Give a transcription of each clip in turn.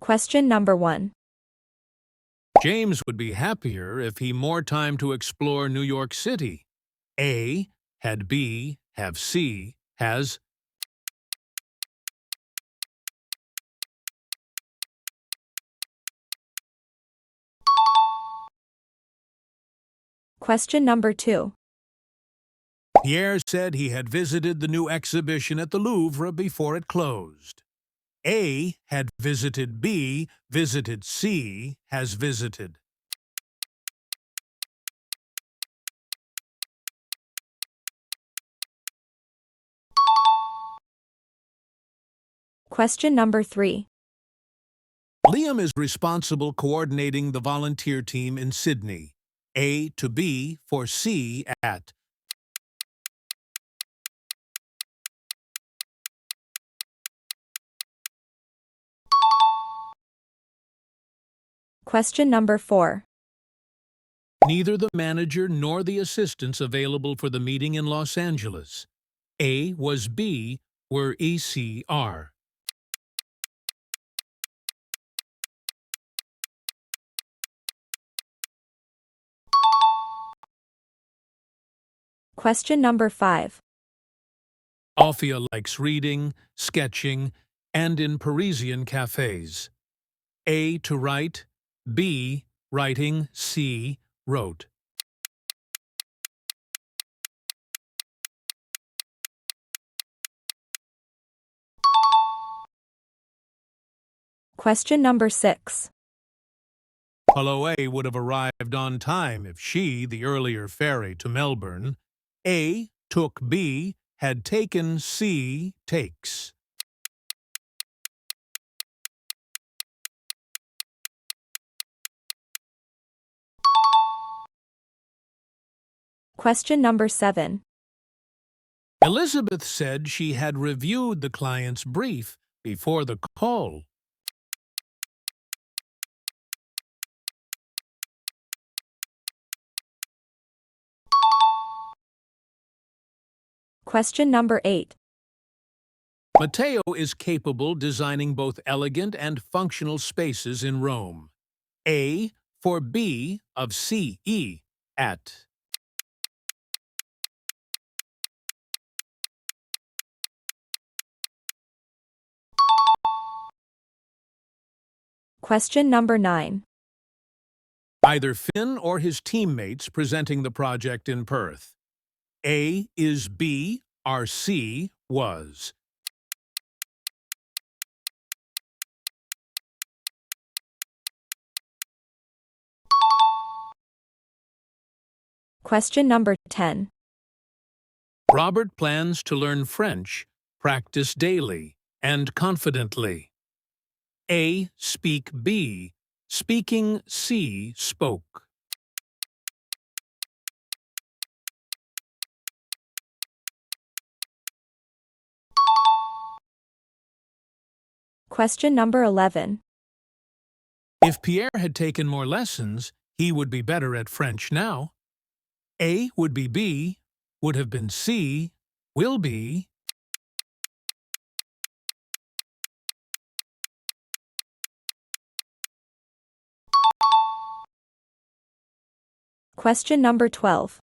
Question number 1. James would be happier if he more time to explore New York City. A, had B, have C, has. Question number 2. Pierre said he had visited the new exhibition at the Louvre before it closed. A, had visited B, visited C, has visited. Question number 3. Liam is responsible coordinating the volunteer team in Sydney. A to B for C at. Question number 4. Neither the manager nor the assistants available for the meeting in Los Angeles. A was B were ECR. Question number 5. Alfia likes reading, sketching, and in Parisian cafes. A to write, B writing, C wrote. Question number 6. Hello A would have arrived on time if she, the earlier ferry to Melbourne. A took B, had taken C, takes. Question number 7. Elizabeth said she had reviewed the client's brief before the call. Question number 8. Matteo is capable designing both elegant and functional spaces in Rome. A for B of CE at. Question number 9. Either Finn or his teammates presenting the project in Perth. A is B, RC was. Question number 10. Robert plans to learn French, practice daily, and confidently. A, speak B, speaking C, spoke. Question number 11. If Pierre had taken more lessons, he would be better at French now. A would be B, would have been C, will be. Question number 12.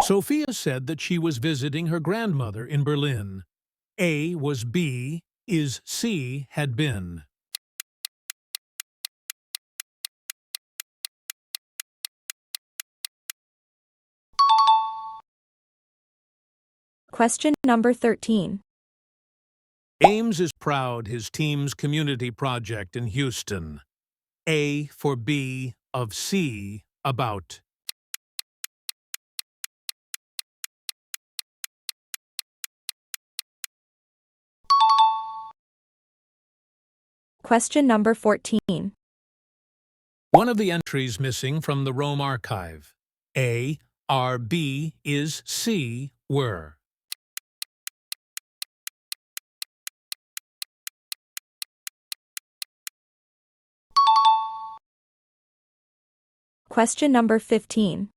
Sophia said that she was visiting her grandmother in Berlin. A was B, is C, had been. Question number 13. Ames is proud his team's community project in Houston. A for B of C, about. Question number 14. One of the entries missing from the Rome archive. A, are B, is C, were. Question number 15.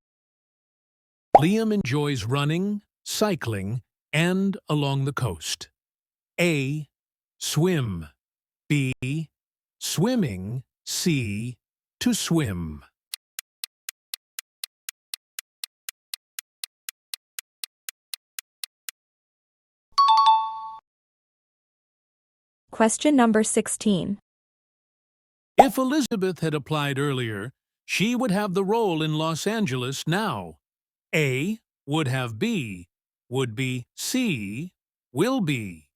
Liam enjoys running, cycling, and along the coast. A, swim. B, Swimming, C, to swim. Question number 16. If Elizabeth had applied earlier, she would have the role in Los Angeles now. A, would have be, would be C, will be.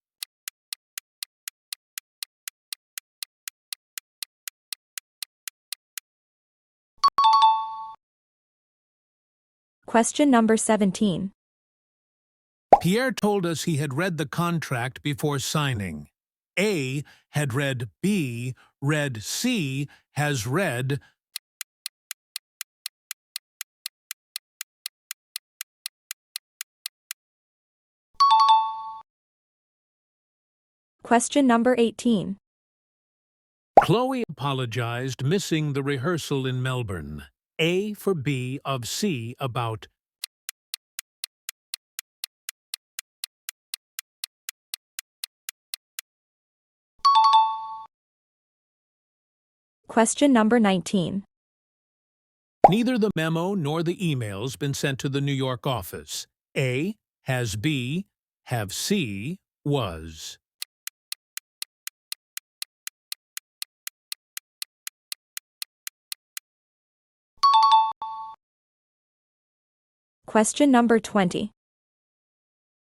Question number 17. Pierre told us he had read the contract before signing. A had read B, read C, has read. Question number 18. Chloe apologized, missing the rehearsal in Melbourne. A for B of C about. Question number 19. Neither the memo nor the emails been sent to the New York office. A has B, have C, was. Question number 20.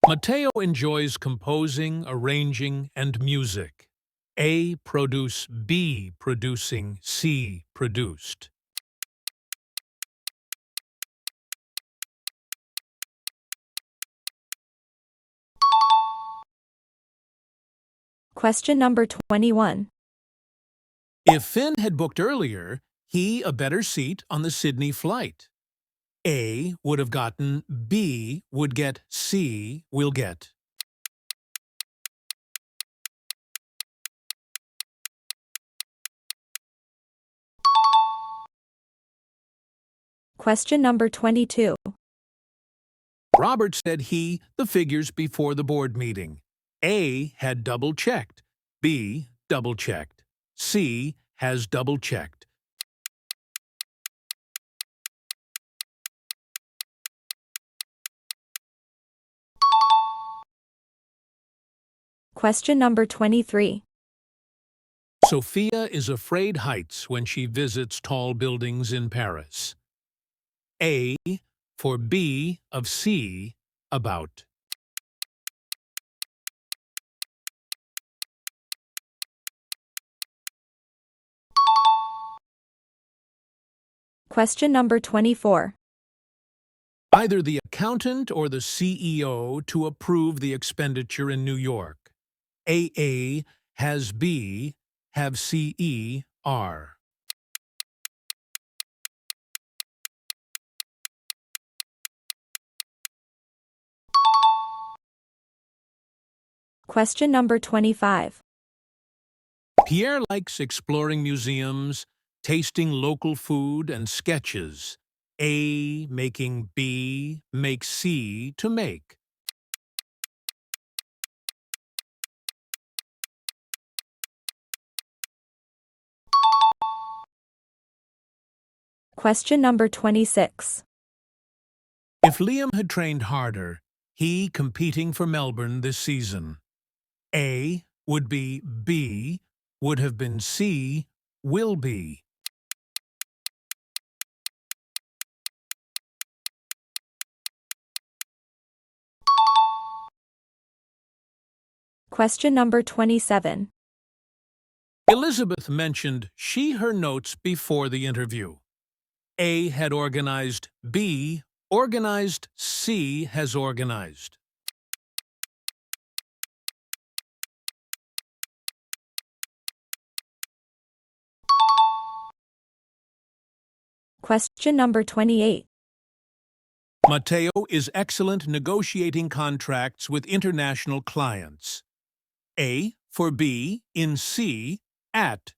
Mateo enjoys composing, arranging, and music. A produce, B producing, C produced. Question number 21. If Finn had booked earlier, he a better seat on the Sydney flight. A would have gotten, B would get, C will get. Question number 22. Robert said the figures before the board meeting. A had double-checked, B double-checked, C has double-checked. Question number 23. Sophia is afraid heights when she visits tall buildings in Paris. A for B of C about. Question number 24. Either the accountant or the CEO to approve the expenditure in New York. AA has B, have CE, R. Question number 25. Pierre likes exploring museums, tasting local food, and sketches. A making B makes C to make. Question number 26. If Liam had trained harder, he competing for Melbourne this season. A would be B, would have been C, will be. Question number 27. Elizabeth mentioned her notes before the interview. A had organized, B organized, C has organized. Question number 28. Mateo is excellent negotiating contracts with international clients. A for B in C at.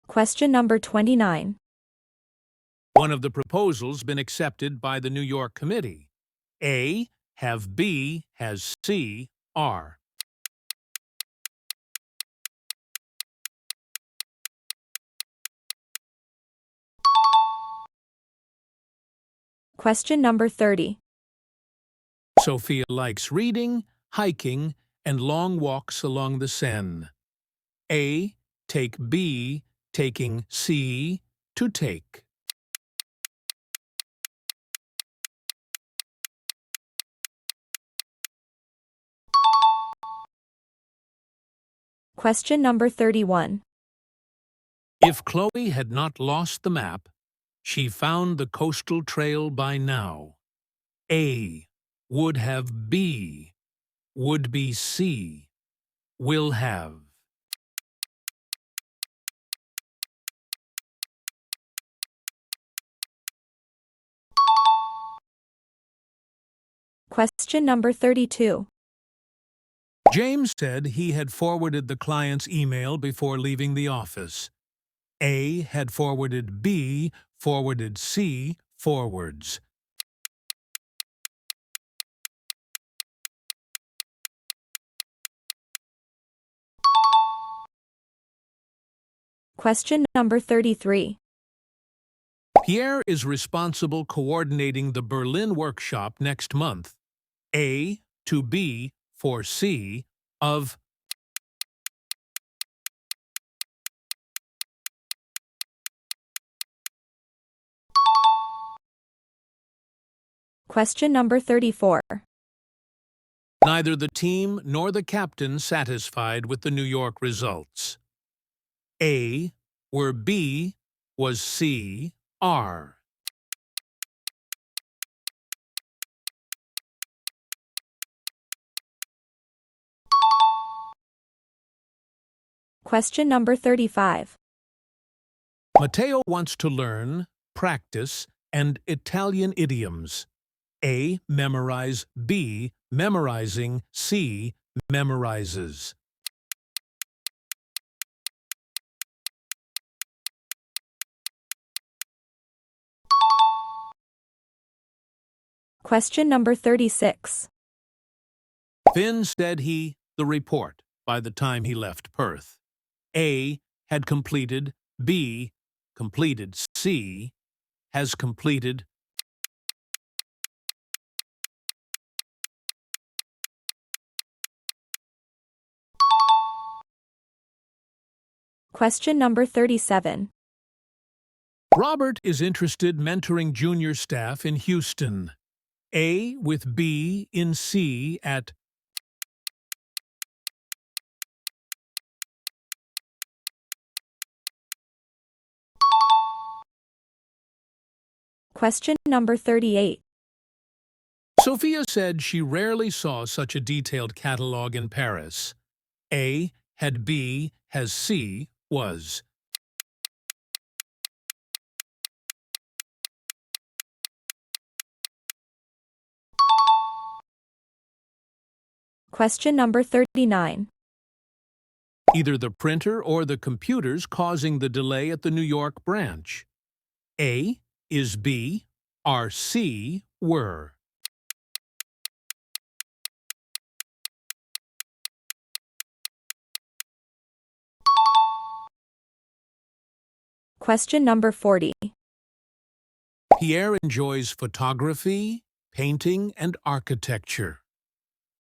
Question number 29. one of the proposals been accepted by the New York committee? A. Have B has C, R. Question number 30. Sophia likes reading, hiking, and long walks along the Seine. A. Take B, taking C, to take. Question number 31. If Chloe had not lost the map, she found the coastal trail by now. A. Would have B, would be C, will have. Question number 32. James said he had forwarded the client's email before leaving the office. A had forwarded B, forwarded C, forwards. Question number 33. Pierre is responsible coordinating the Berlin workshop next month. A to B for C of. Question number 34. Neither the team nor the captain satisfied with the New York results. A were B was C, R. Question number 35. Matteo wants to learn, practice, and Italian idioms. A. Memorize. B. Memorizing. C. Memorizes. Question number 36. Finn said the report, by the time he left Perth. A. Had completed. B. Completed. C. Has completed. Question number 37. Robert is interested mentoring junior staff in Houston. A with B in C at. Question number 38. Sophia said she rarely saw such a detailed catalog in Paris. A had B has C was. Question number 39. Either the printer or the computers causing the delay at the New York branch. A is B, are C were. Question number 40. Pierre enjoys photography, painting, and architecture.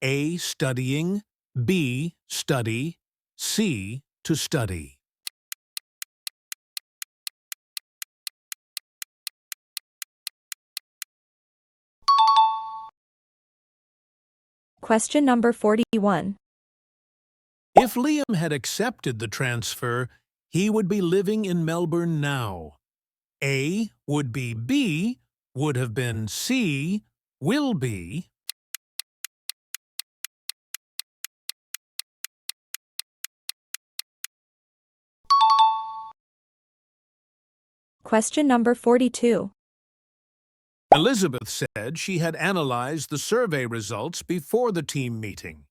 A studying, B study, C to study. Question number 41. If Liam had accepted the transfer, he would be living in Melbourne now. A would be B, would have been C, will be. Question number 42. Elizabeth said she had analyzed the survey results before the team meeting.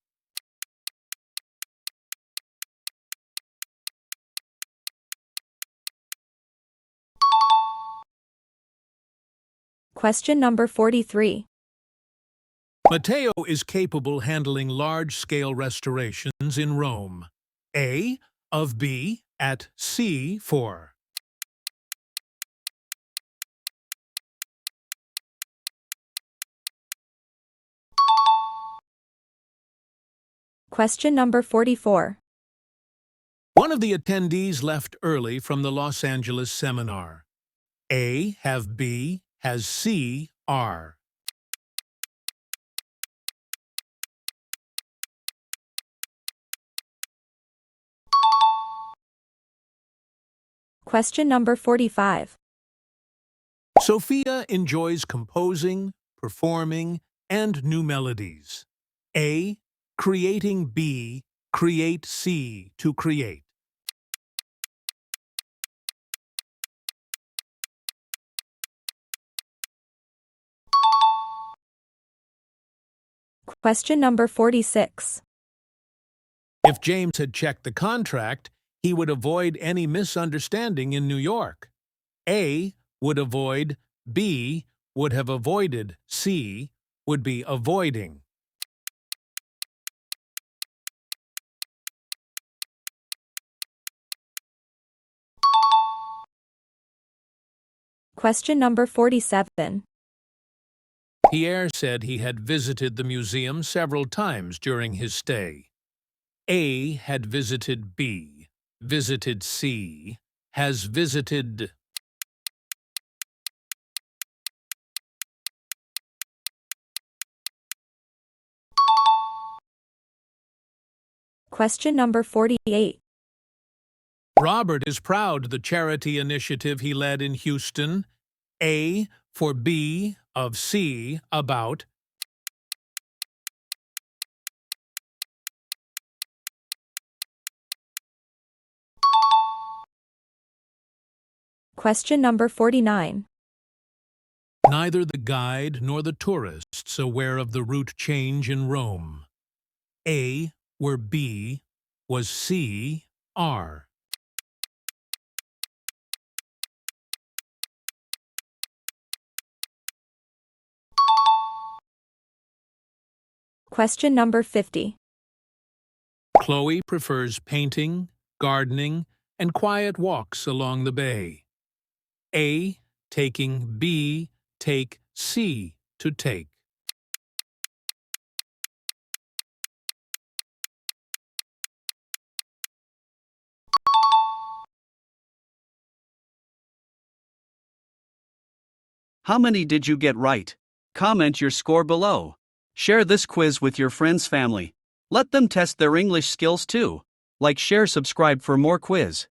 Question number 43. Matteo is capable handling large-scale restorations in Rome. A. Of B at C 4. Question number 44. One of the attendees left early from the Los Angeles seminar. A have B has C R. Question number 45. Sophia enjoys composing, performing, and new melodies. A. Creating B. Create C to create. Question number 46. If James had checked the contract, he would avoid any misunderstanding in New York. A would avoid, B would have avoided, C would be avoiding. Question number 47. Pierre said he had visited the museum several times during his stay. A had visited B, visited C, has visited. Question number 48. Robert is proud of the charity initiative he led in Houston. A for B of C about. Question number 49. Neither the guide nor the tourists aware of the route change in Rome. A where B was C R. Question number 50. Chloe prefers painting, gardening, and quiet walks along the bay. A taking B take C to take. How many did you get right? Comment your score below. Share this quiz with your friends' family. Let them test their English skills too. Like, share, subscribe for more quiz.